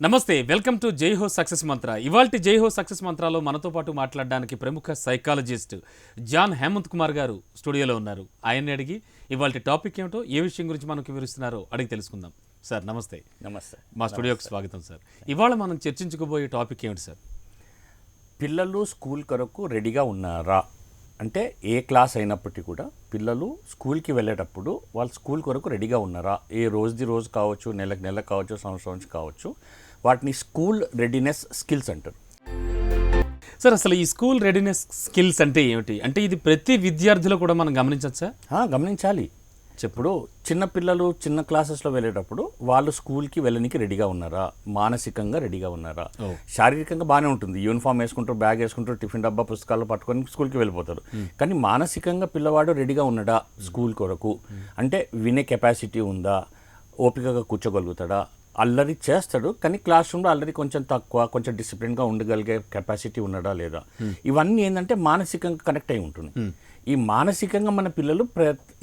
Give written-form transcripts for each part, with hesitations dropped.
నమస్తే, welcome to జై హో సక్సెస్ మంత్ర. ఇవాల్టి జై హో సక్సెస్ మంత్రాలో మనతో పాటు మాట్లాడడానికి ప్రముఖ సైకాలజిస్ట్ జాన్ హేమంత్ కుమార్ గారు స్టూడియోలో ఉన్నారు. ఆయన్ని అడిగి ఇవాల్టి టాపిక్ ఏమిటో, ఏ విషయం గురించి మనకు వివరిస్తున్నారో అడిగి తెలుసుకుందాం. సార్ నమస్తే. నమస్తే. మా స్టూడియోకి స్వాగతం సార్. ఇవాళ మనం చర్చించుకోబోయే టాపిక్ ఏమిటి సార్? పిల్లలు స్కూల్ కొరకు రెడీగా ఉన్నారా అంటే ఏ క్లాస్ అయినప్పటికీ కూడా పిల్లలు స్కూల్కి వెళ్ళేటప్పుడు వాళ్ళు స్కూల్ కొరకు రెడీగా ఉన్నారా, ఏ రోజుది రోజు కావచ్చు, నెలకు నెల కావచ్చు, సంవత్సరం కావచ్చు, వాటిని స్కూల్ రెడీనెస్ స్కిల్స్ అంటారు. సార్ అసలు ఈ స్కూల్ రెడీనెస్ స్కిల్స్ అంటే ఏమిటి? అంటే ఇది ప్రతి విద్యార్థిలో కూడా మనం గమనించవచ్చా? గమనించాలి. ఇప్పుడు చిన్న పిల్లలు చిన్న క్లాసెస్లో వెళ్ళేటప్పుడు వాళ్ళు స్కూల్కి వెళ్ళడానికి రెడీగా ఉన్నారా, మానసికంగా రెడీగా ఉన్నారా? శారీరకంగా బాగానే ఉంటుంది, యూనిఫామ్ వేసుకుంటారు, బ్యాగ్ వేసుకుంటారు, టిఫిన్ డబ్బా పుస్తకాలు పట్టుకొని స్కూల్కి వెళ్ళిపోతారు. కానీ మానసికంగా పిల్లవాడు రెడీగా ఉన్నాడా స్కూల్ కొరకు? అంటే వినే కెపాసిటీ ఉందా, ఓపికగా కూర్చోగలుగుతాడా, అల్లరి చేస్తాడు కానీ క్లాస్ రూమ్లో అల్లరి కొంచెం తక్కువ, కొంచెం డిసిప్లిన్గా ఉండగలిగే కెపాసిటీ ఉన్నాడా లేదా? ఇవన్నీ ఏంటంటే మానసికంగా కనెక్ట్ అయి ఉంటుంది. ఈ మానసికంగా మన పిల్లలు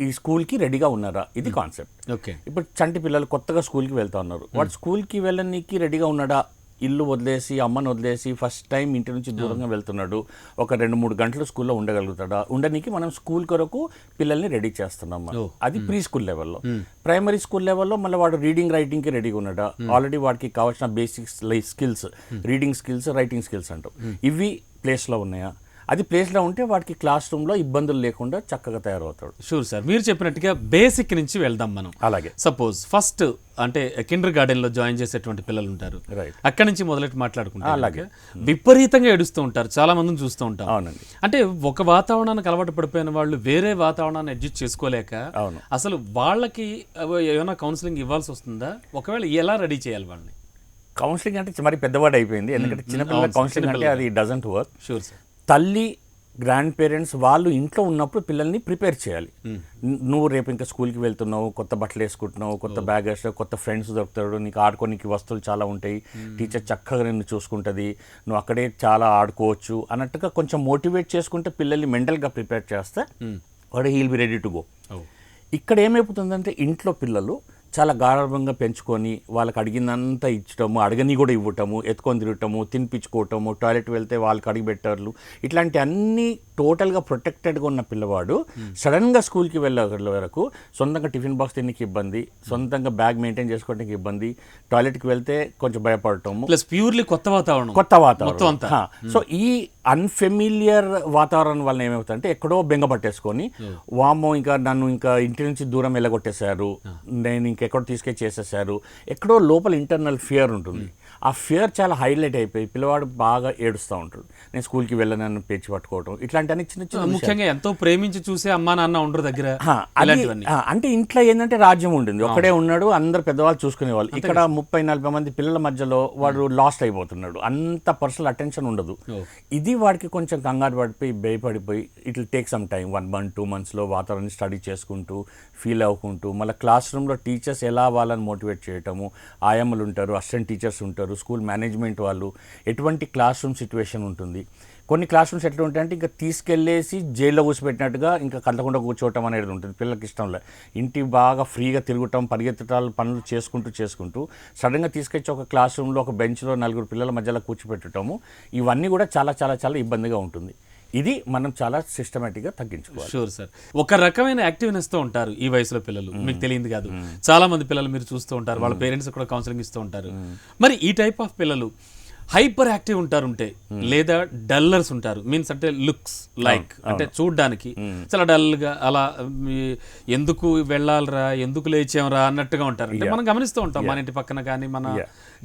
ఈ స్కూల్కి రెడీగా ఉన్నారా, ఇది కాన్సెప్ట్. ఓకే. ఇప్పుడు చంటి పిల్లలు కొత్తగా స్కూల్కి వెళ్తా ఉన్నారు, వాడు స్కూల్కి వెళ్ళడానికి రెడీగా ఉన్నాడా? ఇల్లు వదిలేసి, అమ్మను వదిలేసి ఫస్ట్ టైం ఇంటి నుంచి దూరంగా వెళ్తున్నాడు, ఒక 2-3 గంటలు స్కూల్లో ఉండగలుగుతాడా? ఉండడానికి మనం స్కూల్ కొరకు పిల్లల్ని రెడీ చేస్తున్నాం. అది ప్రీ స్కూల్ లెవెల్లో. ప్రైమరీ స్కూల్ లెవెల్లో మళ్ళీ వాడు రీడింగ్ రైటింగ్కి రెడీగా ఉన్నాడా? ఆల్రెడీ వాడికి కావాల్సిన basics skills, reading skills, writing skills అంటాం, ఇవి ప్లేస్లో ఉన్నాయా? అది ప్లేస్లో ఉంటే వాడికి క్లాస్ రూమ్లో ఇబ్బందులు లేకుండా చక్కగా తయారవుతాడు. షూర్ సార్, మీరు చెప్పినట్టుగా బేసిక్ నుంచి వెళ్దాం మనం. అలాగే సపోజ్ ఫస్ట్ అంటే కిండర్ గార్డెన్లో జాయిన్ చేసేటువంటి పిల్లలు ఉంటారు, అక్కడి నుంచి మొదలెట్టి మాట్లాడుకుంటారు. అలాగే విపరీతంగా ఏడుస్తూ ఉంటారు, చాలా మందిని చూస్తూ ఉంటాం. అవునండి. అంటే ఒక వాతావరణానికి అలవాటు పడిపోయిన వాళ్ళు వేరే వాతావరణాన్ని అడ్జస్ట్ చేసుకోలేక అసలు వాళ్ళకి ఏమైనా కౌన్సిలింగ్ ఇవ్వాల్సి వస్తుందా? ఒకవేళ ఎలా రెడీ చేయాలి వాళ్ళని? కౌన్సిలింగ్ అంటే మరి పెద్దవాడు అయిపోయింది, ఎందుకంటే చిన్నపిల్లల కౌన్సిలింగ్ అంటే అది డజంట్ వర్క్. Sure sir. తల్లి, గ్రాండ్ పేరెంట్స్ వాళ్ళు ఇంట్లో ఉన్నప్పుడు పిల్లల్ని ప్రిపేర్ చేయాలి. నువ్వు రేపు ఇంకా స్కూల్కి వెళ్తున్నావు, కొత్త బట్టలు వేసుకుంటున్నావు, కొత్త బ్యాగ్ వేస్తావు, కొత్త ఫ్రెండ్స్ దొరుకుతాడు, నీకు ఆడుకోనికి వస్తువులు చాలా ఉంటాయి, టీచర్ చక్కగా నిన్ను చూసుకుంటుంది, నువ్వు అక్కడే చాలా ఆడుకోవచ్చు అన్నట్టుగా కొంచెం మోటివేట్ చేసుకుంటే పిల్లల్ని మెంటల్గా ప్రిపేర్ చేస్తే వాడు he'll be ready to go. ఇక్కడ ఏమైపోతుందంటే ఇంట్లో పిల్లలు చాలా గాఢంగా పెంచుకొని వాళ్ళకి అడిగిందంతా ఇచ్చటము, అడగని కూడా ఇవ్వటము, ఎత్తుకొని తిరగటము, తినిపించుకోవటము, టాయిలెట్ వెళ్తే వాళ్ళకి అడిగి పెట్టారు, ఇట్లాంటి అన్నీ టోటల్గా ప్రొటెక్టెడ్గా ఉన్న పిల్లవాడు సడన్గా స్కూల్కి వెళ్ళే వరకు సొంతంగా టిఫిన్ బాక్స్ తినడానికి ఇబ్బంది, సొంతంగా బ్యాగ్ మెయింటైన్ చేసుకోవడానికి ఇబ్బంది, టాయిలెట్కి వెళ్తే కొంచెం భయపడటము, ప్లస్ ప్యూర్లీ కొత్త వాతావరణం. సో ఈ అన్ఫెమిలియర్ వాతావరణం వల్ల ఏమవుతుందంటే ఎక్కడో బెంగ పట్టేసుకొని, వామో ఇంకా నన్ను ఇంకా ఇంటి నుంచి దూరం వెళ్ళగొట్టేశారు, నేను ఇంకెక్కడో తీసుకెళ్ళి చేసేసారు, ఎక్కడో లోపల ఇంటర్నల్ ఫియర్ ఉంటుంది. ఆ ఫియర్ చాలా హైలైట్ అయిపోయి పిల్లవాడు బాగా ఏడుస్తూ ఉంటాడు, నేను స్కూల్కి వెళ్ళనని పేచి పట్టుకోవటం, ఇట్లాంటి చిన్న చిన్న, ముఖ్యంగా ఎంతో ప్రేమించి చూసే అమ్మా నాన్న ఉండరు దగ్గర. అంటే ఇంట్లో ఏంటంటే రాజ్యం ఉంటుంది, ఒక్కడే ఉన్నాడు, అందరు పెద్దవాళ్ళు చూసుకునేవాళ్ళు. ఇక్కడ 30-40 మంది పిల్లల మధ్యలో వాడు లాస్ట్ అయిపోతున్నాడు, అంత పర్సనల్ అటెన్షన్ ఉండదు. ఇది వాడికి కొంచెం కంగారు పడిపోయి భయపడిపోయి it will take some time, 1 month 2 monthsలో వాతావరణం స్టడీ చేసుకుంటూ ఫీల్ అవ్వుకుంటూ మళ్ళీ క్లాస్ రూమ్లో టీచర్స్ ఎలా వాళ్ళని మోటివేట్ చేయటము, ఆయమ్మలు ఉంటారు, అసిస్టెంట్ టీచర్స్ ఉంటారు, స్కూల్ మేనేజ్మెంట్ వాళ్ళు, ఎటువంటి క్లాస్ రూమ్ సిచ్యువేషన్ ఉంటుంది. కొన్ని క్లాస్ రూమ్స్ ఎట్లా ఉంటాయంటే ఇంకా తీసుకెళ్ళేసి జైల్లో కూర్చోబెట్టినట్టుగా ఇంకా కదలకుండా కూర్చోవటం అనేది ఉంటుంది, పిల్లలకి ఇష్టంలో. ఇంటి బాగా ఫ్రీగా తిరగటం, పరిగెత్తటాలు, పనులు చేసుకుంటూ సడన్గా తీసుకొచ్చి ఒక క్లాస్ రూమ్లో ఒక బెంచ్లో 4 పిల్లల మధ్యలో కూర్చోపెట్టడము, ఇవన్నీ కూడా చాలా చాలా చాలా ఇబ్బందిగా ఉంటుంది. ఇది మనం చాలా సిస్టమేటిక్గా తగ్గించుకోవాలి. Sure sir. ఒక రకమైన యాక్టివ్నెస్తో ఉంటారు ఈ వయసులో పిల్లలు, మీకు తెలియదు కాదు. చాలా మంది పిల్లలు మీరు చూస్తూ ఉంటారు, వాళ్ళ పేరెంట్స్ కూడా కౌన్సిలింగ్ ఇస్తూ ఉంటారు. మరి ఈ టైప్ ఆఫ్ పిల్లలు హైపర్ యాక్టివ్ ఉంటారుంటే లేదా డల్లర్స్ ఉంటారు, మీన్స్ అంటే లుక్స్ లైక్ అంటే చూడ్డానికి చాలా డల్గా అలా ఎందుకు వెళ్ళాలరా, ఎందుకు లేచాంరా అన్నట్టుగా ఉంటారు. అంటే మనం గమనిస్తూ ఉంటాం మన ఇంటి పక్కన కానీ మన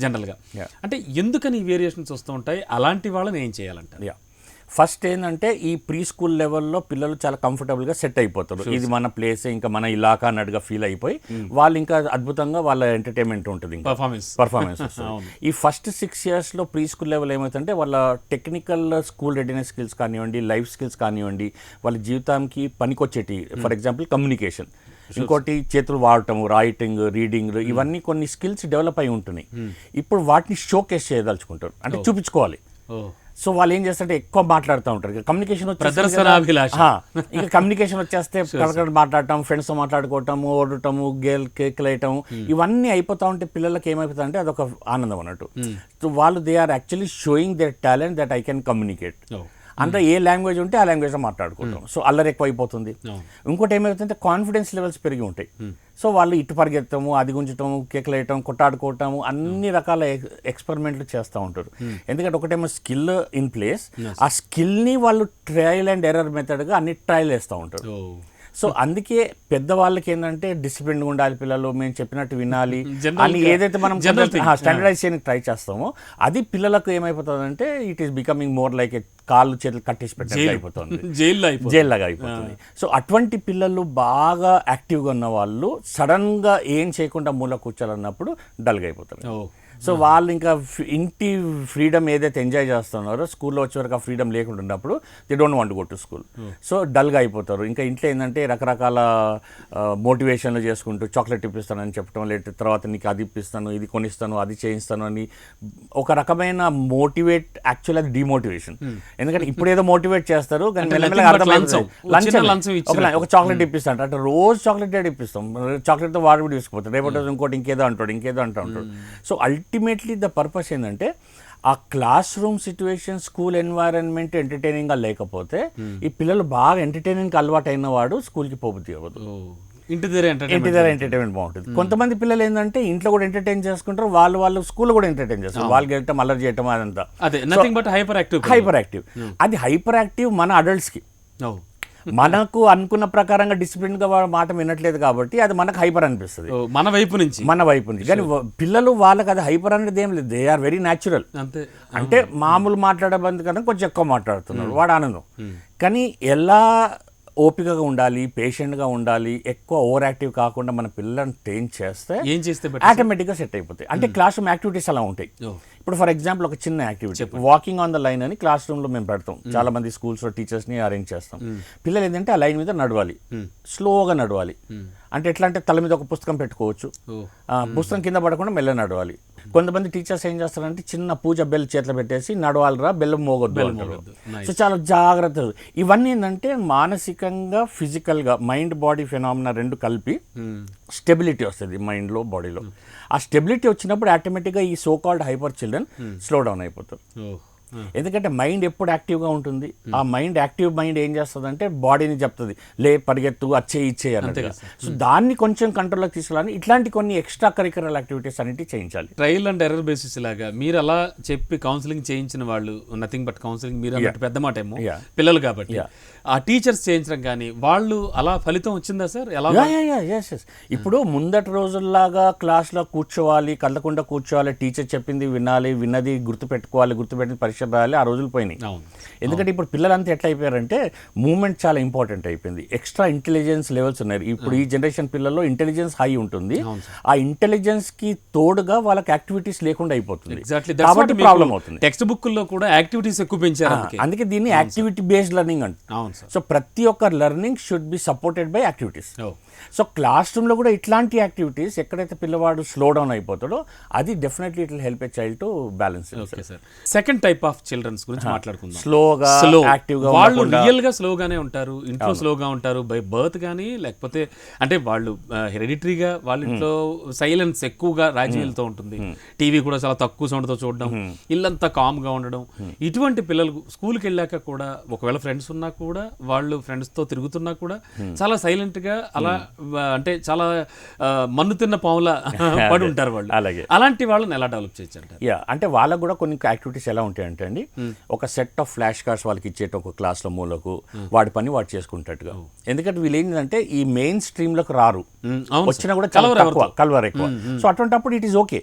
జనరల్గా. అంటే ఎందుకని ఈ వేరియేషన్స్ వస్తూ ఉంటాయి, అలాంటి వాళ్ళని ఏం చేయాలంటారు? ఫస్ట్ ఏంటంటే ఈ ప్రీ స్కూల్ లెవెల్లో పిల్లలు చాలా కంఫర్టబుల్గా సెట్ అయిపోతారు, ఇది మన ప్లేస్, ఇంకా మన ఇలాకా అన్నట్టుగా ఫీల్ అయిపోయి వాళ్ళు ఇంకా అద్భుతంగా వాళ్ళ ఎంటర్టైన్మెంట్ ఉంటుంది, పర్ఫార్మెన్స్. ఈ ఫస్ట్ 6 yearsలో ప్రీ స్కూల్ లెవెల్ ఏమవుతుందంటే వాళ్ళ టెక్నికల్ స్కూల్ రెడీనెస్ స్కిల్స్ కానివ్వండి, లైఫ్ స్కిల్స్ కానివ్వండి, వాళ్ళ జీవితానికి పనికొచ్చేటి, ఫర్ ఎగ్జాంపుల్ కమ్యూనికేషన్, ఇంకోటి చేతులు వాడటం, రైటింగ్, రీడింగ్, ఇవన్నీ కొన్ని స్కిల్స్ డెవలప్ అయి ఉంటున్నాయి. ఇప్పుడు వాటిని షోకేస్ చేయదలుచుకుంటారు, అంటే చూపించుకోవాలి. సో వాళ్ళు ఏం చేస్తారంటే ఎక్కువ మాట్లాడుతూ ఉంటారు. కమ్యూనికేషన్ ప్రదర్శనాభిలాష. ఇంకా కమ్యూనికేషన్ వచ్చేస్తే కలకడ మాట్లాడటం, ఫ్రెండ్స్తో మాట్లాడుకోవటము, ఓడటము, కేకులు వేయటం, ఇవన్నీ అయిపోతూ ఉంటే పిల్లలకి ఏమైపోతుంది అంటే అదొక ఆనందం అన్నట్టు. సో వాళ్ళు they are actually showing their talent that I can communicate. అంటే ఏ లాంగ్వేజ్ ఉంటే ఆ లాంగ్వేజ్లో మాట్లాడుకుంటాం. సో అల్లరి ఎక్కువ అయిపోతుంది. ఇంకోటి ఏమైపోతుందంటే కాన్ఫిడెన్స్ లెవెల్స్ పెరిగి ఉంటాయి. సో వాళ్ళు ఇటు పరిగెత్తము, అది గుంజటము, కేకులు వేయటం, కొట్టాడుకోవటము, అన్ని రకాల ఎక్స్పెరిమెంట్లు చేస్తూ ఉంటారు. ఎందుకంటే ఒకటేమో స్కిల్ ఇన్ ప్లేస్, ఆ స్కిల్ని వాళ్ళు ట్రయల్ అండ్ ఎర్రర్ మెథడ్గా అన్ని ట్రయల్ వేస్తూ ఉంటారు. సో అందుకే పెద్దవాళ్ళకి ఏంటంటే డిసిప్లిన్గా ఉండాలి, పిల్లలు మేము చెప్పినట్టు వినాలి అని ఏదైతే మనం స్టాండర్డైజ్ చేయడానికి ట్రై చేస్తామో అది పిల్లలకు ఏమైపోతుందంటే it is becoming more like కాళ్ళు చేతులు కట్టేసి పెట్టాలి అయిపోతుంది, జైల్లాగా అయిపోతుంది. సో అటువంటి పిల్లలు బాగా యాక్టివ్గా ఉన్న వాళ్ళు సడన్గా ఏం చేయకుండా మూల కూర్చోాలన్నప్పుడు డల్గా అయిపోతారు. సో వాళ్ళు ఇంకా ఇంటి ఫ్రీడమ్ ఏదైతే ఎంజాయ్ చేస్తున్నారో స్కూల్లో వచ్చే వరకు ఆ ఫ్రీడమ్ లేకుండా ఉన్నప్పుడు they don't want go to school. So డల్గా అయిపోతారు. ఇంకా ఇంట్లో ఏంటంటే రకరకాల మోటివేషన్లు చేసుకుంటూ చాక్లెట్ ఇప్పిస్తానని చెప్పడం, లేదా తర్వాత నీకు అది ఇప్పిస్తాను, ఇది కొనిస్తాను, అది చేయిస్తాను అని ఒక రకమైన మోటివేట్, యాక్చువల్ అది డిమోటివేషన్. ఎందుకంటే ఇప్పుడు ఏదో మోటివేట్ చేస్తారు కానీ ఒక చాక్లెట్ ఇప్పిస్తాడు అంటే రోజు చాక్లెట్ ఇప్పిస్తాం, చాక్లెట్తో వాడు కూడా తీసుకుపోతాడు, రేపటి ఇంకోటి ఇంకేదో అంటూ ఉంటాడు. సో అల్టిమేట్లీ ద పర్పస్ ఏంటంటే ఆ classroom situation, school environment ఎంటర్టైనింగ్గా లేకపోతే ఈ పిల్లలు బాగా ఎంటర్టైనింగ్కి అలవాటు అయిన వాడు స్కూల్కి పోబుద్ది అవ్వదు. ఇంటి దగ్గర ఎంటర్టైన్మెంట్ బాగుంటుంది. కొంతమంది పిల్లలు ఏంటంటే ఇంట్లో కూడా ఎంటర్టైన్ చేసుకుంటారు, వాళ్ళు స్కూల్లో కూడా ఎంటర్టైన్ చేస్తారు, వాళ్ళకి వెళ్ళటం, అల్లరి చేయటం, అదంతా హైపర్ యాక్టివ్. అది హైపర్ యాక్టివ్ మన అడల్ట్స్కి. మనకు అనుకున్న ప్రకారంగా డిసిప్లిన్ గా మాట వినట్లేదు కాబట్టి అది మనకు హైపర్ అనిపిస్తుంది మన వైపు నుంచి. కానీ పిల్లలు వాళ్ళకి అది హైపర్ అనేది ఏం లేదు, దే ఆర్ వెరీ న్యాచురల్. అంటే మామూలు మాట్లాడే బంది కన్నా కొంచెం ఎక్కువ మాట్లాడుతున్నారు, వాడు ఆనందం. కానీ ఎలా ఓపికగా ఉండాలి, పేషెంట్గా ఉండాలి, ఎక్కువ ఓవర్ యాక్టివ్ కాకుండా మన పిల్లల్ని ట్రైన్ చేస్తే ఆటోమేటిక్గా సెట్ అయిపోతాయి. అంటే క్లాస్ రూమ్ యాక్టివిటీస్ అలా ఉంటాయి. ఇప్పుడు ఫర్ ఎగ్జాంపుల్ ఒక చిన్న activity walking on the line అని క్లాస్ రూమ్లో మేము పెడతాం. చాలా మంది స్కూల్స్లో టీచర్స్ని అరేంజ్ చేస్తాం. పిల్లలు ఏంటంటే ఆ లైన్ మీద నడవాలి, స్లోగా నడవాలి. అంటే ఎట్లా అంటే తల మీద ఒక పుస్తకం పెట్టుకోవచ్చు, పుస్తకం కింద పడకుండా మెల్ల నడవాలి. కొంతమంది టీచర్స్ ఏం చేస్తారంటే చిన్న పూజ బెల్ చేతిలో పెట్టేసి నడవాలరా, బెల్లం మోగొద్దు అంటారు. సో చాలా జాగ్రత్త. ఇవన్నీ ఏంటంటే మానసికంగా, ఫిజికల్గా, మైండ్ బాడీ ఫెనామినా రెండు కలిపి స్టెబిలిటీ వస్తుంది మైండ్లో, బాడీలో. ఆ స్టెబిలిటీ వచ్చినప్పుడు ఆటోమేటిక్గా ఈ so called hyper children slow down అయిపోతారు. ఎందుకంటే మైండ్ ఎప్పుడు యాక్టివ్గా ఉంటుంది. ఆ యాక్టివ్ మైండ్ ఏం చేస్తుంది అంటే బాడీని చెప్తుంది, లే పరిగెత్తు, ఇచ్చే అన్నట్టుగా. సో దాన్ని కొంచెం కంట్రోల్లోకి తీసుకురాని ఇట్లాంటి కొన్ని ఎక్స్ట్రా కరిక్యులర్ యాక్టివిటీస్ అన్నిటి చేయించాలి. ట్రయల్ అండ్ ఎర్రర్ బేసిస్ లాగా మీరు అలా చెప్పి కౌన్సిలింగ్ చేయించిన వాళ్ళు, నథింగ్ బట్ కౌన్సిలింగ్, మీరు అన్నట్టు పెద్ద మాట ఏమో పిల్లలు కాబట్టి ఆ టీచర్స్ చేయించడం కానీ వాళ్ళు అలా ఫలితం వచ్చిందా సార్? ఎలా? ఇప్పుడు ముందటి రోజుల్లాగా క్లాస్లో కూర్చోవాలి, కదలకుండా కూర్చోవాలి, టీచర్ చెప్పింది వినాలి, విన్నది గుర్తుపెట్టిన పరీక్ష రాయాలి, ఆ రోజులు పోయినాయి. ఎందుకంటే ఇప్పుడు పిల్లలంతా ఎట్లా అయిపోయారంటే మూమెంట్ చాలా ఇంపార్టెంట్ అయిపోయింది. ఎక్స్ట్రా ఇంటెలిజెన్స్ లెవెల్స్ ఉన్నాయి. ఇప్పుడు ఈ జనరేషన్ పిల్లల్లో ఇంటెలిజెన్స్ హై ఉంటుంది. ఆ ఇంటెలిజెన్స్ కి తోడుగా వాళ్ళకి యాక్టివిటీస్ లేకుండా అయిపోతుంది, కాబట్టి ప్రాబ్లం అవుతుంది. టెక్స్ట్ బుక్ లో కూడా యాక్టివిటీస్ ఎక్కువ పెంచారు, అందుకే దీన్ని యాక్టివిటీ బేస్డ్ లెర్నింగ్ అంటారు. సో ప్రతి ఒక్క learning should be supported by activities. So class room లో కూడా ఇట్లాంటి యాక్టివిటీస్ ఎక్కడైతే పిల్లవాడు స్లో డౌన్ అయిపోతాడో అది definitely it will help a child to balance. Second type of childrens గురించి మాట్లాడుకుందాం. స్లోగా, యాక్టివ్గా, వాళ్ళు రియల్ గా స్లోగానే ఉంటారు, ఇంట్లో స్లోగా ఉంటారు బై బర్త్ కానీ, లేకపోతే అంటే వాళ్ళు హెరిడిటరీగా వాళ్ళ ఇంట్లో సైలెన్స్ ఎక్కువగా రాజ్యలతో ఉంటుంది, టీవీ కూడా చాలా తక్కువ సౌండ్ తో చూడడం, ఇల్లంతా కామ్ గా ఉండడం. ఇటువంటి పిల్లలు స్కూల్కి వెళ్ళాక కూడా ఒకవేళ ఫ్రెండ్స్ ఉన్నా కూడా, వాళ్ళు ఫ్రెండ్స్ తో తిరుగుతున్నా కూడా చాలా సైలెంట్ గా, అలా అంటే చాలా మన్ను తిన్న పాములా పడి ఉంటారు వాళ్ళు. అలాంటి వాళ్ళని ఎలా డెవలప్ చేయొచ్చు అంటారు? అంటే వాళ్ళకు కూడా కొన్ని యాక్టివిటీస్ ఎలా ఉంటాయంటే అండి, ఒక సెట్ ఆఫ్ ఫ్లాష్ కార్డ్స్ వాళ్ళకి ఇచ్చేట ఒక క్లాస్లో మూలకు వాడి పని వాడు చేసుకుంటాట్టుగా. ఎందుకంటే వీళ్ళు ఏంటంటే ఈ మెయిన్ స్ట్రీమ్ లకు రారు, వచ్చినా కూడా చాలా కలవరు ఎక్కువ. సో అటువంటిప్పుడు ఇట్ ఈస్ ఓకే.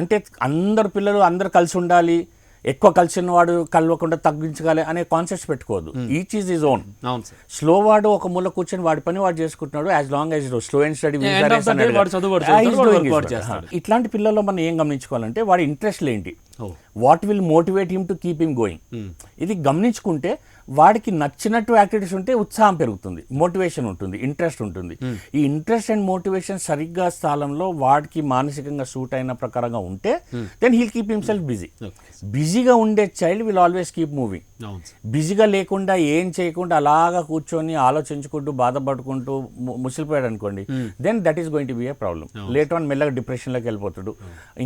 అంటే అందరు పిల్లలు అందరు కలిసి ఉండాలి, ఎక్కువ కలిసిన వాడు కలవకుండా తగ్గించగాలి అనే కాన్సెప్ట్స్ పెట్టుకోవద్దు. Each is is own. Slow వాడు ఒక మూల కూర్చొని వాడి పని వాడు చేసుకుంటున్నాడు, as long as slow and study. ఇట్లాంటి పిల్లల్లో మనం ఏం గమనించుకోవాలంటే వాడి ఇంట్రెస్ట్ ఏంటి, what will motivate him to keep him going. ఇది గమనించుకుంటే వాడికి నచ్చినట్టు యాక్టివిటీస్ ఉంటే ఉత్సాహం పెరుగుతుంది, మోటివేషన్ ఉంటుంది, ఇంట్రెస్ట్ ఉంటుంది. ఈ ఇంట్రెస్ట్ అండ్ మోటివేషన్ సరిగ్గా స్థానంలో వాడికి మానసికంగా సూట్ అయిన ప్రకారంగా ఉంటే then he'll keep himself busy. బిజీగా ఉండే child will always keep moving. బిజీగా లేకుండా ఏం చేయకుండా అలాగా కూర్చొని ఆలోచించుకుంటూ బాధపడుకుంటూ ముసిలిపోయాడు అనుకోండి, then that is going to be a problem. Later on మెల్లగా డిప్రెషన్లోకి వెళ్ళిపోతాడు.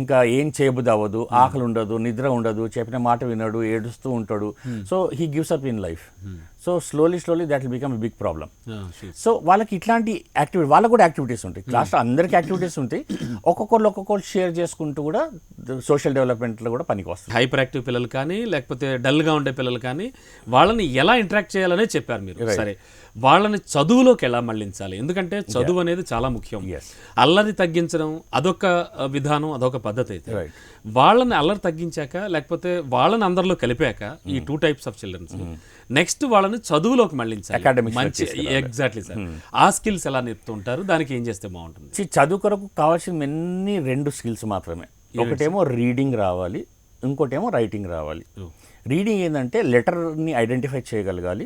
ఇంకా ఏం చేయబుద్ధి అవ్వదు, ఆకలి ఉండదు, నిద్ర ఉండదు, చెప్పిన మాట వినడు, ఏడుస్తూ ఉంటాడు. So he gives up in life. So slowly that will become a big problem. So వాళ్ళకి ఇట్లాంటి యాక్టివిటీ, వాళ్ళకు కూడా యాక్టివిటీస్ ఉంటాయి, క్లాస్లో అందరికీ యాక్టివిటీస్ ఉంటాయి. ఒక్కొక్కరు షేర్ చేసుకుంటూ కూడా సోషల్ డెవలప్మెంట్లో కూడా పనికి వస్తుంది. హైపర్ యాక్టివ్ పిల్లలు కానీ లేకపోతే డల్గా ఉండే పిల్లలు కానీ వాళ్ళని ఎలా ఇంటరాక్ట్ చేయాలనే చెప్పారు మీరు. సరే, వాళ్ళని చదువులోకి ఎలా మళ్ళించాలి? ఎందుకంటే చదువు అనేది చాలా ముఖ్యం. అల్లరి తగ్గించడం అదొక విధానం, అదొక పద్ధతి. అయితే వాళ్ళని అల్లరి తగ్గించాక లేకపోతే వాళ్ళని అందరిలో కలిపాక ఈ 2 types ఆఫ్ చిల్డ్రన్స్ నెక్స్ట్ వాళ్ళని చదువులోకి మళ్ళించాలి. మంచి ఎగ్జాక్ట్లీ సార్, ఆ స్కిల్స్ ఎలా నేర్పుతూ ఉంటారు, దానికి ఏం చేస్తే బాగుంటుంది? చదువు కొరకు కావాల్సిన 2 స్కిల్స్ మాత్రమే. ఒకటేమో రీడింగ్ రావాలి, ఇంకోటేమో రైటింగ్ రావాలి. రీడింగ్ ఏంటంటే లెటర్ని ఐడెంటిఫై చేయగలగాలి,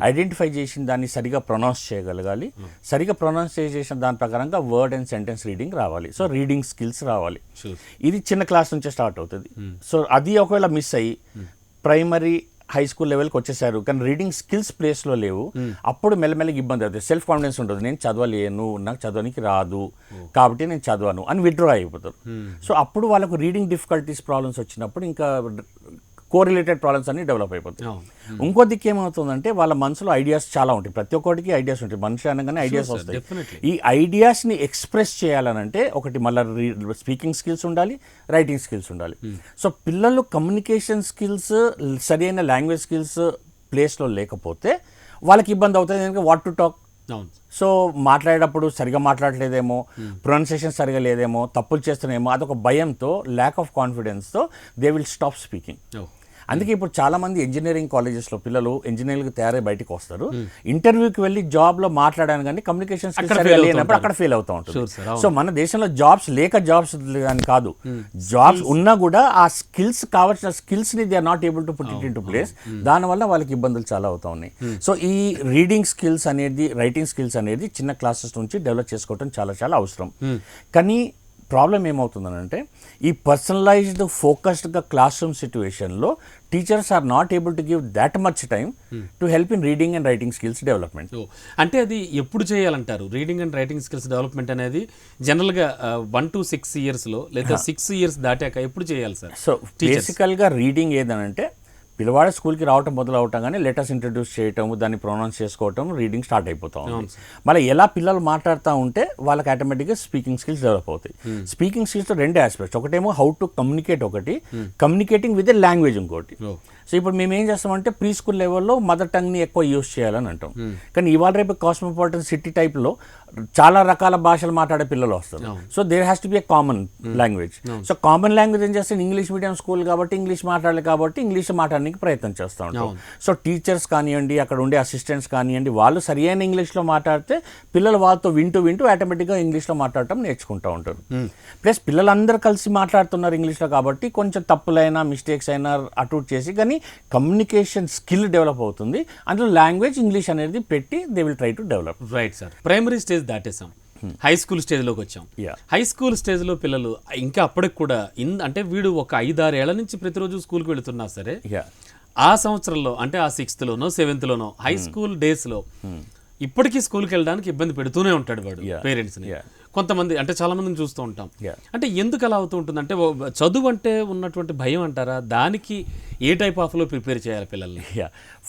ఐడెంటిఫై చేసిన దాన్ని సరిగా ప్రొనౌన్స్ చేయగలగాలి, సరిగా ప్రొనౌన్స్ చేసిన దాని ప్రకారంగా వర్డ్ అండ్ సెంటెన్స్ రీడింగ్ రావాలి. సో రీడింగ్ స్కిల్స్ రావాలి. ఇది చిన్న క్లాస్ నుంచే స్టార్ట్ అవుతుంది. సో అది ఒకవేళ మిస్ అయ్యి ప్రైమరీ హై స్కూల్ లెవెల్కి వచ్చేసారు కానీ రీడింగ్ స్కిల్స్ ప్లేస్లో లేవు, అప్పుడు మెల్లమెల్లగా ఇబ్బంది అవుతుంది. సెల్ఫ్ కాన్ఫిడెన్స్ ఉంటుంది, నేను చదవలేను, నాకు చదవడానికి రాదు కాబట్టి నేను చదవను అని విత్డ్రా అయిపోతారు. సో అప్పుడు వాళ్ళకు రీడింగ్ డిఫికల్టీస్ ప్రాబ్లమ్స్ వచ్చినప్పుడు ఇంకా కోరిలేటెడ్ ప్రాబ్లమ్స్ అన్ని డెవలప్ అయిపోతాయి. ఇంకో దిక్కు ఏమవుతుందంటే వాళ్ళ మనసులో ఐడియాస్ చాలా ఉంటాయి, ప్రతి ఒక్కటికి ఐడియాస్ ఉంటాయి, మనిషి అనగానే ఐడియాస్ వస్తాయి. ఈ ఐడియాస్ని ఎక్స్ప్రెస్ చేయాలనంటే ఒకటి మళ్ళీ స్పీకింగ్ స్కిల్స్ ఉండాలి, రైటింగ్ స్కిల్స్ ఉండాలి. సో పిల్లలు కమ్యూనికేషన్ స్కిల్స్, సరైన లాంగ్వేజ్ స్కిల్స్ ప్లేస్లో లేకపోతే వాళ్ళకి ఇబ్బంది అవుతుంది. ఎందుకంటే వాట్ టు టాక్, సో మాట్లాడేటప్పుడు సరిగా మాట్లాడలేదేమో, ప్రొనౌన్సియేషన్ సరిగా లేదేమో, తప్పులు చేస్తున్నాయేమో, అదొక భయంతో, ల్యాక్ ఆఫ్ కాన్ఫిడెన్స్తో దే విల్ స్టాప్ స్పీకింగ్. అందుకే ఇప్పుడు చాలా మంది ఇంజనీరింగ్ కాలేజెస్లో పిల్లలు ఇంజనీరింగ్ తయారై బయటకు వస్తారు, ఇంటర్వ్యూకి వెళ్ళి జాబ్లో మాట్లాడాను కానీ కమ్యూనికేషన్ స్కిల్స్ సరిగా లేనప్పుడు అక్కడ ఫెయిల్ అవుతూ ఉంటుంది. సో మన దేశంలో జాబ్స్ లేక జాబ్స్ అని కాదు, జాబ్స్ ఉన్నా కూడా ఆ స్కిల్స్ కావాల్సిన స్కిల్స్ని they are not able to put it into place. దానివల్ల వాళ్ళకి ఇబ్బందులు చాలా అవుతా ఉన్నాయి. సో ఈ రీడింగ్ స్కిల్స్ అనేది, రైటింగ్ స్కిల్స్ అనేది చిన్న క్లాసెస్ నుంచి డెవలప్ చేసుకోవడం చాలా చాలా అవసరం. కానీ ప్రాబ్లం ఏమవుతుందనంటే ఈ పర్సనలైజ్డ్ ఫోకస్డ్గా క్లాస్ రూమ్ సిచ్యువేషన్లో teachers are not able to give that much time to help in reading and writing skills development. అంటే అది ఎప్పుడు చేయాలంటారు? Reading and writing skills development అనేది జనరల్గా 1 to 6 yearsలో లేదా 6 years దాటాక ఎప్పుడు చేయాలి సార్? సో బేసికల్గా రీడింగ్ ఏదనంటే పిల్లవాడు స్కూల్కి రావటం మొదలవటంగానే లెటర్స్ ఇంట్రడ్యూస్ చేయటం, దాన్ని ప్రొనౌన్స్ చేసుకోవటం, రీడింగ్ స్టార్ట్ అయిపోతాం. మళ్ళీ ఎలా పిల్లలు మాట్లాడుతూ ఉంటే వాళ్ళకి ఆటోమేటిక్గా స్పీకింగ్ స్కిల్స్ డెవలప్ అవుతాయి. స్పీకింగ్ స్కిల్స్లో 2 ఆస్పెక్ట్స్, ఒకటేమో హౌ టు కమ్యూనికేట్, ఒకటి కమ్యూనికేటింగ్ విత్ ఎ లాంగ్వేజ్ ఇంకోటి. సో ఇప్పుడు మేము ఏం చేస్తామంటే ప్రీ స్కూల్ లెవెల్లో మదర్ టంగ్ని ఎక్కువ యూజ్ చేయాలని అంటాం. కానీ ఇవాళ రేపు కాస్మోపాలిటన్ సిటీ టైప్లో చాలా రకాల భాషలు మాట్లాడే పిల్లలు వస్తారు. So there has to be a common language. So common language ఏం చేస్తే ఇంగ్లీష్ మీడియం స్కూల్ కాబట్టి ఇంగ్లీష్ మాట్లాడాలి కాబట్టి ఇంగ్లీష్ మాట్లాడడానికి ప్రయత్నం చేస్తూ ఉంటాం. సో టీచర్స్ కానివ్వండి, అక్కడ ఉండే అసిస్టెంట్స్ కానివ్వండి, వాళ్ళు సరైన ఇంగ్లీష్లో మాట్లాడితే పిల్లలు వాళ్ళతో వింటూ ఆటోమేటిక్గా ఇంగ్లీష్లో మాట్లాడటం నేర్చుకుంటూ ఉంటారు. ప్లస్ పిల్లలందరూ కలిసి మాట్లాడుతున్నారు ఇంగ్లీష్లో కాబట్టి కొంచెం తప్పులైనా మిస్టేక్స్ అయినా అటూట్ చేసి కానీ కమ్యూనికేషన్ స్కిల్ డెవలప్ అవుతుంది. అందులో లాంగ్వేజ్ ఇంగ్లీష్ అనేది పెట్టి they will try to develop. Right sir, primary stage దాటేసాం, హై స్కూల్ స్టేజ్లోకి వచ్చాం. హై స్కూల్ స్టేజ్లో పిల్లలు ఇంకా అప్పటికి కూడా అంటే వీడు ఒక 5-6 ఏళ్ల నుంచి ప్రతిరోజు స్కూల్కి వెళుతున్నా సరే ఆ సంవత్సరంలో అంటే ఆ 6th లోనో 7th లోనో హై స్కూల్ డేస్లో ఇప్పటికీ స్కూల్కి వెళ్ళడానికి ఇబ్బంది పెడుతూనే ఉంటాడు వాడు పేరెంట్స్ని. కొంతమంది అంటే చాలా మందిని చూస్తూ ఉంటాం. అంటే ఎందుకు అలా అవుతూ ఉంటుంది? అంటే చదువు అంటే ఉన్నటువంటి భయం అంటారా? దానికి ఏ టైప్ ఆఫ్లో ప్రిపేర్ చేయాలి పిల్లల్ని?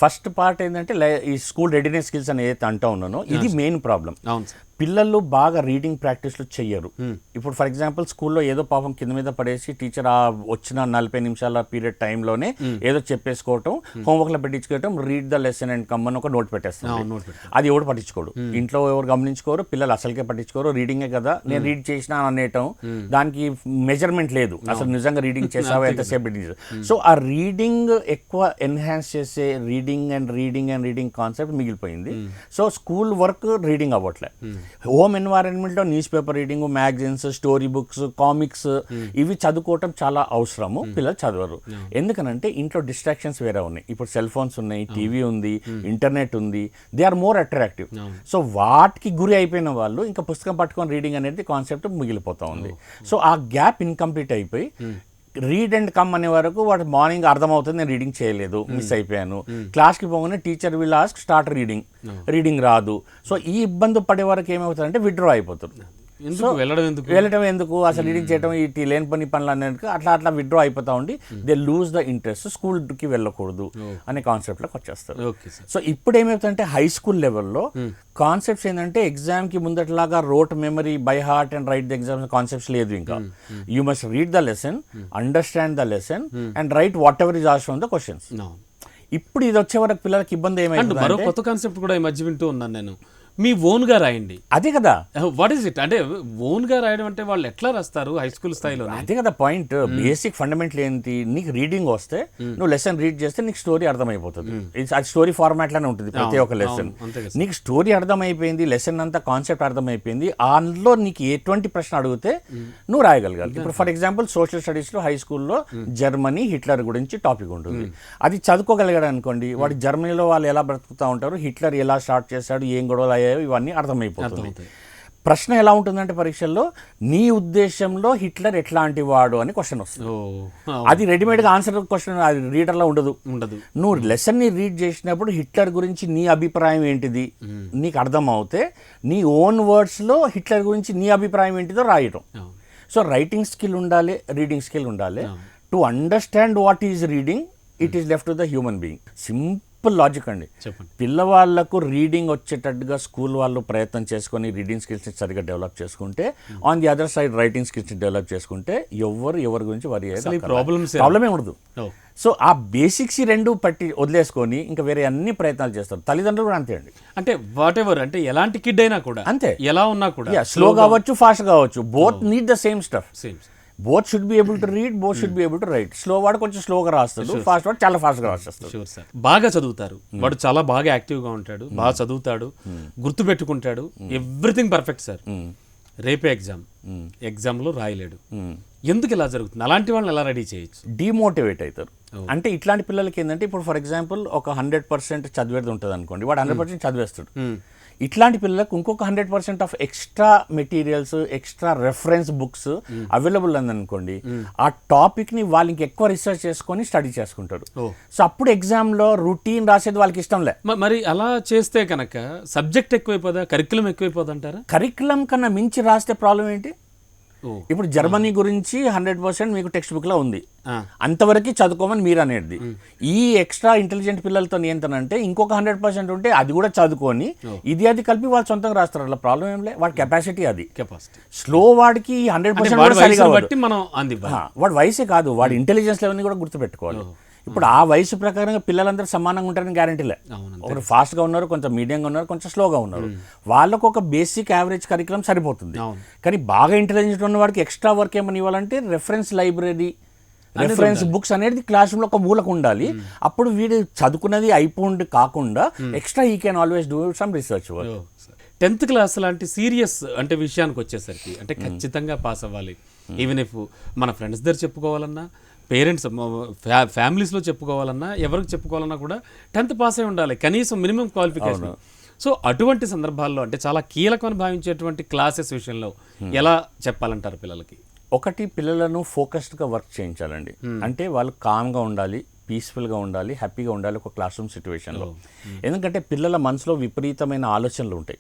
ఫస్ట్ పార్ట్ ఏంటంటే ఈ స్కూల్ రెడీనెస్ స్కిల్స్ అని ఏదైతే అంటా ఉన్నానో ఇది మెయిన్ ప్రాబ్లం. అవును సార్, పిల్లలు బాగా రీడింగ్ ప్రాక్టీస్లు చెయ్యరు. ఇప్పుడు ఫర్ ఎగ్జాంపుల్ స్కూల్లో ఏదో పాపం కింద మీద పడేసి టీచర్ ఆ వచ్చిన 40 నిమిషాల పీరియడ్ టైంలోనే ఏదో చెప్పేసుకోవటం, హోంవర్క్లో పెట్టించుకోవటం, read the lesson and come అని ఒక నోట్ పెట్టేస్తాం. అది ఎవడు పట్టించుకోడు, ఇంట్లో ఎవరు గమనించుకోరు, పిల్లలు అసలుకే పట్టించుకోరు. రీడింగే కదా నేను రీడ్ చేసినా అనేయటం, దానికి మెజర్మెంట్ లేదు అసలు నిజంగా రీడింగ్ చేసావా ఎంతసేపు రీడింగ్. సో ఆ రీడింగ్ ఎక్కువ ఎన్హాన్స్ చేసే రీడింగ్ అండ్ రీడింగ్ కాన్సెప్ట్ మిగిలిపోయింది. సో స్కూల్ వర్క్ రీడింగ్ అవ్వట్లే. హోమ్ ఎన్వైరన్మెంట్లో newspaper reading, magazines, story books, comics ఇవి చదువుకోవటం చాలా అవసరము. పిల్లలు చదవరు. ఎందుకనంటే ఇంట్లో డిస్ట్రాక్షన్స్ వేరే ఉన్నాయి. ఇప్పుడు సెల్ ఫోన్స్ ఉన్నాయి, టీవీ ఉంది, ఇంటర్నెట్ ఉంది. They are more attractive. So వాటికి గురి అయిపోయిన వాళ్ళు ఇంకా పుస్తకం పట్టుకొని రీడింగ్ అనేది కాన్సెప్ట్ మిగిలిపోతా ఉంది. సో ఆ గ్యాప్ ఇన్కంప్లీట్ అయిపోయి రీడ్ అండ్ కమ్ అనే వరకు వాడు మార్నింగ్ అర్థమవుతుంది, నేను రీడింగ్ చేయలేదు, మిస్ అయిపోయాను. క్లాస్కి పోగానే teacher will ask start reading రాదు. సో ఈ ఇబ్బంది పడే వరకు ఏమవుతుందంటే విత్డ్రా అయిపోతుంది. వెళ్ళడం ఎందుకు, అసలు రీడింగ్ చేయడం ఇటు లేని పనులు అనేది అట్లా విత్డ్రా అయిపోతా ఉండి దే లూజ్ ద ఇంట్రెస్ట్, స్కూల్కి వెళ్ళకూడదు అనే కాన్సెప్ట్లోకి వచ్చేస్తారు. సో ఇప్పుడు ఏమవుతుందంటే హై స్కూల్ లెవెల్లో కాన్సెప్ట్స్ ఏంటంటే ఎగ్జామ్కి ముందట్లాగా rote memory, by heart and write the exam concepts లేదు. ఇంకా you must read the lesson, understand the lesson and write whatever is also on the questions. ఇప్పుడు ఇది వచ్చే వరకు పిల్లలకి ఇబ్బంది ఏమైంది, మరో కొత్త కాన్సెప్ట్ కూడా ఈ మధ్య వింటూ ఉన్నాను నేను, మీ ఓన్ గా రాయండి. అదే కదా వాట్ ఈస్ ఇట్, అంటే ఓన్ గా రాయడం అంటే వాళ్ళు ఎట్లా రాస్తారు హై స్కూల్ స్థాయిలో? అదే కదా పాయింట్. బేసిక్ ఫండమెంటల్ ఏంటి, నీకు రీడింగ్ వస్తే నువ్వు లెసన్ రీడ్ చేస్తే నీకు స్టోరీ అర్థమైపోతుంది. అది స్టోరీ ఫార్మాట్ లానే ఉంటుంది ప్రతి ఒక్క లెసన్. నీకు స్టోరీ అర్థమైపోయింది, లెసన్ అంతా కాన్సెప్ట్ అర్థమైపోయింది, అందులో నీకు ఎటువంటి ప్రశ్న అడిగితే నువ్వు రాయగలగాలి. ఇప్పుడు ఫర్ ఎగ్జాంపుల్ సోషల్ స్టడీస్ లో హై స్కూల్లో జర్మనీ, హిట్లర్ గురించి టాపిక్ ఉంటుంది. అది చదువుకోగలిగాడు అనుకోండి, వాడు జర్మనీలో వాళ్ళు ఎలా బ్రతుకుతూ ఉంటారు, హిట్లర్ ఎలా స్టార్ట్ చేశాడు, ఏం గొడవలు అయ్యాయో ఇవన్నీ అర్థమైపోతుంది. ప్రశ్న ఎలా ఉంటుందంటే పరీక్షల్లో, నీ ఉద్దేశంలో హిట్లర్ ఎట్లాంటి వాడు అని క్వశ్చన్ వస్తుంది. అది రెడీమేడ్గా ఆన్సర్ క్వశ్చన్ అది రీడర్లో ఉండదు. నువ్వు లెసన్ని రీడ్ చేసినప్పుడు హిట్లర్ గురించి నీ అభిప్రాయం ఏంటిది నీకు అర్థం అవుతే నీ ఓన్ వర్డ్స్లో హిట్లర్ గురించి నీ అభిప్రాయం ఏంటిదో రాయటం. సో రైటింగ్ స్కిల్ ఉండాలి, రీడింగ్ స్కిల్ ఉండాలి. To understand what is reading, it is left to the human being. Simple logic అండి. పిల్లవాళ్లకు రీడింగ్ వచ్చేటట్టుగా స్కూల్ వాళ్ళు ప్రయత్నం చేసుకొని రీడింగ్ స్కిల్స్ని సరిగ్గా డెవలప్ చేసుకుంటే, on the other side writing స్కిల్స్ని డెవలప్ చేసుకుంటే ఎవరి గురించి వరి అయ్యేది ప్రాబ్లమే ఉండదు. సో ఆ బేసిక్స్ ఈ రెండు పట్టి వదిలేసుకొని ఇంకా వేరే అన్ని ప్రయత్నాలు చేస్తారు. తల్లిదండ్రులు కూడా అంతే అండి. అంటే వాట్ ఎవర్, అంటే ఎలాంటి కిడ్ అయినా కూడా అంతే, ఎలా ఉన్నా కూడా స్లో కావచ్చు, ఫాస్ట్ కావచ్చు, both need the same stuff. Both should be able to read, both should be able to right. Slow వాడు కొంచెం స్లోగా రాస్తాడు, ఫాస్ట్ వాడు చాలా ఫాస్ట్గా రాస్తాడు. బాగా చదువుతారు, వాడు చాలా బాగా యాక్టివ్గా ఉంటాడు, బాగా చదువుతాడు, గుర్తు పెట్టుకుంటాడు, ఎవ్రీథింగ్ పర్ఫెక్ట్ సార్. రేపే ఎగ్జామ్లో రాయలేడు. ఎందుకు ఇలా జరుగుతుంది? అలాంటి వాళ్ళని ఎలా రెడీ చేయొచ్చు? డిమోటివేట్ అవుతారు. అంటే ఇట్లాంటి పిల్లలకి ఏంటంటే, ఇప్పుడు ఫర్ ఎగ్జాంపుల్ ఒక 100% చదివేది ఉంటుంది అనుకోండి, వాడు 100% చదివేస్తాడు. ఇట్లాంటి పిల్లలకు ఇంకొక 100% of extra materials, extra reference books available ఉందనుకోండి, ఆ టాపిక్ని వాళ్ళు ఇంకెక్కువ రీసెర్చ్ చేసుకొని స్టడీ చేసుకుంటారు. సో అప్పుడు ఎగ్జామ్లో రొటీన్ రాసేది వాళ్ళకి ఇష్టం లే. మరి అలా చేస్తే కనుక సబ్జెక్ట్ ఎక్కువైపోదా, కరికులం ఎక్కువైపోదా అంటారా? కరికులం కన్నా మించి రాస్తే ప్రాబ్లం ఏంటి? ఇప్పుడు జర్మనీ గురించి 100% మీకు టెక్స్ట్ బుక్ లో ఉంది, అంతవరకు చదువుకోమని మీరు అనేది. ఈ ఎక్స్ట్రా ఇంటెలిజెంట్ పిల్లలతో ఏంటంటే ఇంకొక 100% ఉంటే అది కూడా చదువుకొని ఇది కలిపి వాళ్ళు సొంతంగా రాస్తారు. అలా ప్రాబ్లం ఏం లేదు, వాడి కెపాసిటీ అది. స్లో వాడికి 100% వాడి వయసే కాదు, వాడి ఇంటెలిజెన్స్ లెవెల్ని కూడా గుర్తుపెట్టుకోవాలి. ఇప్పుడు ఆ వయసు ప్రకారంగా పిల్లలందరూ సమానంగా ఉంటారని గ్యారంటీలే. ఒకరు ఫాస్ట్గా ఉన్నారు, కొంచెం మీడియంగా ఉన్నారు, కొంచెం స్లోగా ఉన్నారు. వాళ్ళకు ఒక బేసిక్ యావరేజ్ కరికులం సరిపోతుంది. కానీ బాగా ఇంటెలిజెంట్ ఉన్న వాడికి ఎక్స్ట్రా వర్క్ ఏమని ఇవ్వాలంటే రెఫరెన్స్ లైబ్రరీ, రెఫరెన్స్ బుక్స్ అనేది క్లాస్ రూమ్లో ఒక మూలకు ఉండాలి. అప్పుడు వీడు చదువుకున్నది అయిపోండి కాకుండా ఎక్స్ట్రా ఈ can always do some research work. 10th class లాంటి సీరియస్ అంటే విషయానికి వచ్చేసరికి, అంటే ఖచ్చితంగా పాస్ అవ్వాలి. ఈవెన్ ఇఫ్ మన ఫ్రెండ్స్ దగ్గర చెప్పుకోవాలన్నా, పేరెంట్స్ ఫ్యామిలీస్లో చెప్పుకోవాలన్నా, ఎవరికి చెప్పుకోవాలన్నా కూడా 10th పాస్ అయి ఉండాలి, కనీసం మినిమం క్వాలిఫికేషన్. సో అటువంటి సందర్భాల్లో అంటే చాలా కీలకమని భావించేటువంటి క్లాసెస్ విషయంలో ఎలా చెప్పాలంటారు పిల్లలకి? ఒకటి, పిల్లలను ఫోకస్డ్గా వర్క్ చేయించాలండి. అంటే వాళ్ళు కామ్గా ఉండాలి, పీస్ఫుల్గా ఉండాలి, హ్యాపీగా ఉండాలి ఒక క్లాస్ రూమ్ సిచ్యువేషన్లో. ఎందుకంటే పిల్లల మనసులో విపరీతమైన ఆలోచనలు ఉంటాయి,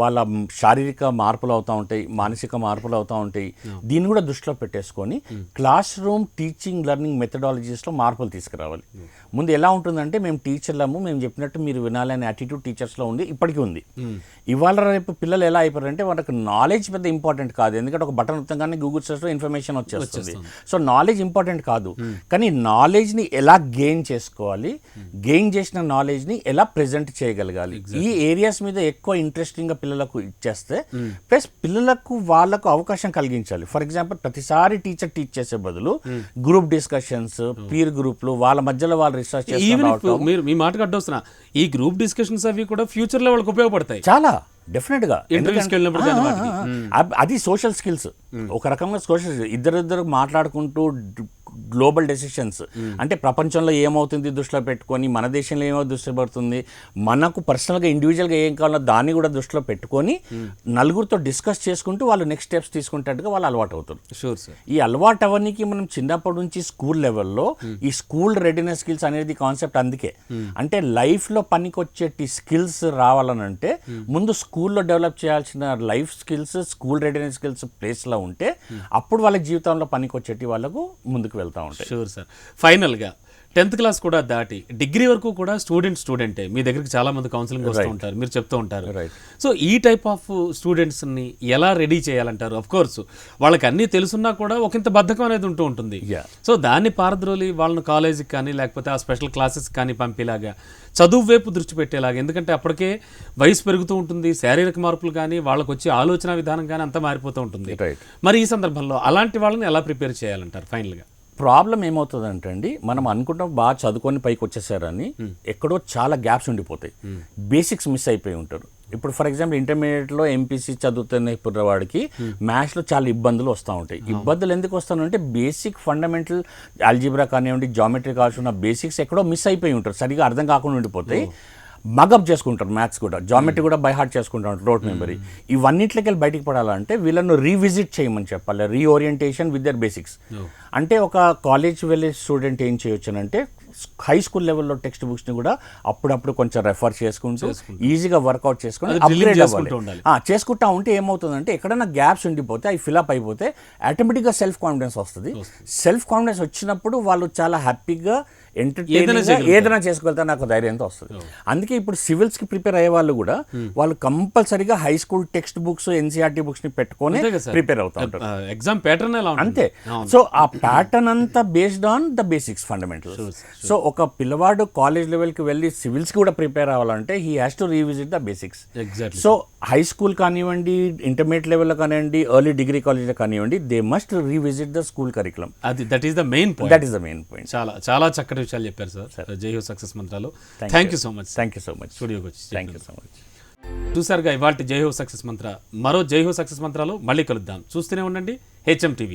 వాళ్ళ శారీరక మార్పులు అవుతూ ఉంటాయి, మానసిక మార్పులు అవుతూ ఉంటాయి. దీన్ని కూడా దృష్టిలో పెట్టేసుకొని క్లాస్ రూమ్ టీచింగ్ లెర్నింగ్ మెథడాలజీస్లో మార్పులు తీసుకురావాలి. ముందు ఎలా ఉంటుందంటే, మేము టీచర్లము, మేము చెప్పినట్టు మీరు వినాలి అనే యాటిట్యూడ్ టీచర్స్లో ఉంది, ఇప్పటికీ ఉంది. ఇవాళ రేపు పిల్లలు ఎలా అయిపోయారంటే, వాళ్ళకి నాలెడ్జ్ పెద్ద ఇంపార్టెంట్ కాదు. ఎందుకంటే ఒక బటన్ వృత్తంగానే గూగుల్ సెర్చ్లో ఇన్ఫర్మేషన్ వచ్చేస్తుంది. సో నాలెడ్జ్ ఇంపార్టెంట్ కాదు, కానీ నాలెడ్జ్ని ఎలా గెయిన్ చేసుకోవాలి, గెయిన్ చేసిన నాలెడ్జ్ని ఎలా ప్రెజెంట్ చేయగలగాలి, ఈ ఏరియాస్ మీద ఎక్కువ ఇంట్రెస్టింగ్గా పిల్లలకు ఇచ్చేస్తే, ప్లస్ పిల్లలకు వాళ్ళకు అవకాశం కలిగించాలి. ఫర్ ఎగ్జాంపుల్, ప్రతిసారి టీచర్ టీచ్ చేసే బదులు గ్రూప్ డిస్కషన్స్, పీర్ గ్రూప్లు, వాళ్ళ మధ్యలో వాళ్ళు రీసెర్చ్ మీరు మీ మాటకు అడ్డొస్తున్నా, ఈ గ్రూప్ డిస్కషన్స్ అవి కూడా ఫ్యూచర్ లో వాళ్ళకి ఉపయోగపడతాయి. చాలా డెఫినెట్గా ఇంటర్వ్యూస్కి వెళ్ళినప్పుడు కానీ వాటికి. అది సోషల్ స్కిల్స్, ఒక రకంగా సోషల్, ఇద్దరిద్దరు మాట్లాడుకుంటూ గ్లోబల్ డెసిషన్స్, అంటే ప్రపంచంలో ఏమవుతుంది దృష్టిలో పెట్టుకొని, మన దేశంలో ఏమో దృష్టి పడుతుంది, మనకు పర్సనల్గా ఇండివిజువల్గా ఏం కావాలో దాన్ని కూడా దృష్టిలో పెట్టుకొని నలుగురితో డిస్కస్ చేసుకుంటూ వాళ్ళు నెక్స్ట్ స్టెప్స్ తీసుకుంటట్టుగా వాళ్ళు అలవాటు అవుతారు. Sure sir. ఈ అలవాటు అవన్నీ మనం చిన్నప్పటి నుంచి స్కూల్ లెవెల్లో ఈ స్కూల్ రెడీనెస్ స్కిల్స్ అనేది కాన్సెప్ట్. అందుకే అంటే లైఫ్లో పనికొచ్చేటి స్కిల్స్ రావాలనంటే ముందు స్కూల్లో డెవలప్ చేయాల్సిన life skills, school readiness skills ప్లేస్లో ఉంటే అప్పుడు వాళ్ళ జీవితంలో పనికొచ్చేటి వాళ్ళకు ముందుకు వెళ్తూ ఉంటాయి. Sure sir. ఫైనల్గా 10th క్లాస్ కూడా దాటి డిగ్రీ వరకు కూడా స్టూడెంటే మీ దగ్గరికి చాలా మంది కౌన్సిలింగ్ వస్తూ ఉంటారు, మీరు చెప్తూ ఉంటారు. సో ఈ టైప్ ఆఫ్ స్టూడెంట్స్ని ఎలా రెడీ చేయాలంటారు? ఆఫ్ కోర్స్ వాళ్ళకి అన్నీ తెలుసున్నా కూడా ఒకంత బద్ధకం అనేది ఉంటూ ఉంటుంది. సో దాన్ని పారద్రోలి వాళ్ళని కాలేజీకి కానీ లేకపోతే ఆ స్పెషల్ క్లాసెస్ కానీ పంపేలాగా, చదువు వైపు దృష్టి పెట్టేలాగా, ఎందుకంటే అప్పటికే వయసు పెరుగుతూ ఉంటుంది, శారీరక మార్పులు కానీ వాళ్ళకి వచ్చే ఆలోచన విధానం కానీ అంతా మారిపోతూ ఉంటుంది. మరి ఈ సందర్భంలో అలాంటి వాళ్ళని ఎలా ప్రిపేర్ చేయాలంటారు ఫైనల్గా? ప్రాబ్లం ఏమవుతుందంటే అండి, మనం అనుకుంటాం బాగా చదువుకొని పైకి వచ్చేసారని, ఎక్కడో చాలా గ్యాప్స్ ఉండిపోతాయి, బేసిక్స్ మిస్ అయిపోయి ఉంటారు. ఇప్పుడు ఫర్ ఎగ్జాంపుల్ ఇంటర్మీడియట్లో ఎంపీసీ చదువుతున్న వాడికి మ్యాథ్స్లో చాలా ఇబ్బందులు వస్తూ ఉంటాయి. ఇబ్బందులు ఎందుకు వస్తానంటే బేసిక్ ఫండమెంటల్ ఆల్జీబ్రా కానివ్వండి, జామెట్రీ కావాల్సిన బేసిక్స్ ఎక్కడో మిస్ అయిపోయి ఉంటారు, సరిగా అర్థం కాకుండా ఉండిపోతాయి. మగప్ చేసుకుంటారు, మ్యాథ్స్ కూడా, జామెట్రీ కూడా బై హార్ట్ చేసుకుంటారు, రోడ్ మెమరీ. ఇవన్నిట్లకి వెళ్ళి బయటికి పడాలంటే వీళ్ళను రీవిజిట్ చేయమని చెప్పాలి, రీఓరియంటేషన్ విత్ దర్ బేసిక్స్. అంటే ఒక కాలేజ్ వెళ్ళే స్టూడెంట్ ఏం చేయొచ్చు అంటే హై స్కూల్ లెవెల్లో టెక్స్ట్ బుక్స్ని కూడా అప్పుడప్పుడు కొంచెం రెఫర్ చేసుకుంటూ ఈజీగా వర్కౌట్ చేసుకుని అప్గ్రేడ్ అవ్వాలి. చేసుకుంటా ఉంటే ఏమవుతుందంటే ఎక్కడైనా గ్యాప్స్ ఉండిపోతే అవి ఫిల్అప్ అయిపోతే ఆటోమేటిక్గా సెల్ఫ్ కాన్ఫిడెన్స్ వస్తుంది. సెల్ఫ్ కాన్ఫిడెన్స్ వచ్చినప్పుడు వాళ్ళు చాలా హ్యాపీగా ఏదైనా చేసుకోగలుగుతారు, నాకు ధైర్యంతో వస్తుంది. అందుకే ఇప్పుడు సివిల్స్కి ప్రిపేర్ అయ్యే వాళ్ళు కూడా వాళ్ళు కంపల్సరీగా high school textbooks, NCERT బుక్స్ని పెట్టుకొని ప్రిపేర్ అవుతా ఉంటారు. ఎగ్జామ్ ప్యాటర్న్ అంతే. సో ఆ ప్యాటర్న్ అంతా based on the basics, fundamentals. So ఒక పిల్లవాడు కాలేజ్ లెవెల్కి వెళ్ళి సివిల్స్కి కూడా ప్రిపేర్ అవ్వాలంటే he has to revisit the basics. So high school కానివ్వండి, ఇంటర్మీడియట్ లెవెల్లో కానివ్వండి, ఎర్లీ డిగ్రీ కాలేజ్లో కానివ్వండి, they must revisit the school curriculum. That is the main point. చాలా చాలా చక్కటి విషయాలు చెప్పారు సార్. జై హో సక్సెస్ మంత్రాలు. Thank you so much. స్టూడియోకి వచ్చి థ్యాంక్ యూ సో మచ్. చూసారుగా ఇవాళ జై హో సక్సెస్ మంత్ర. మరో జై హో సక్సెస్ మంత్రాలు మళ్ళీ కలుద్దాం. చూస్తూనే ఉండండి HM TV.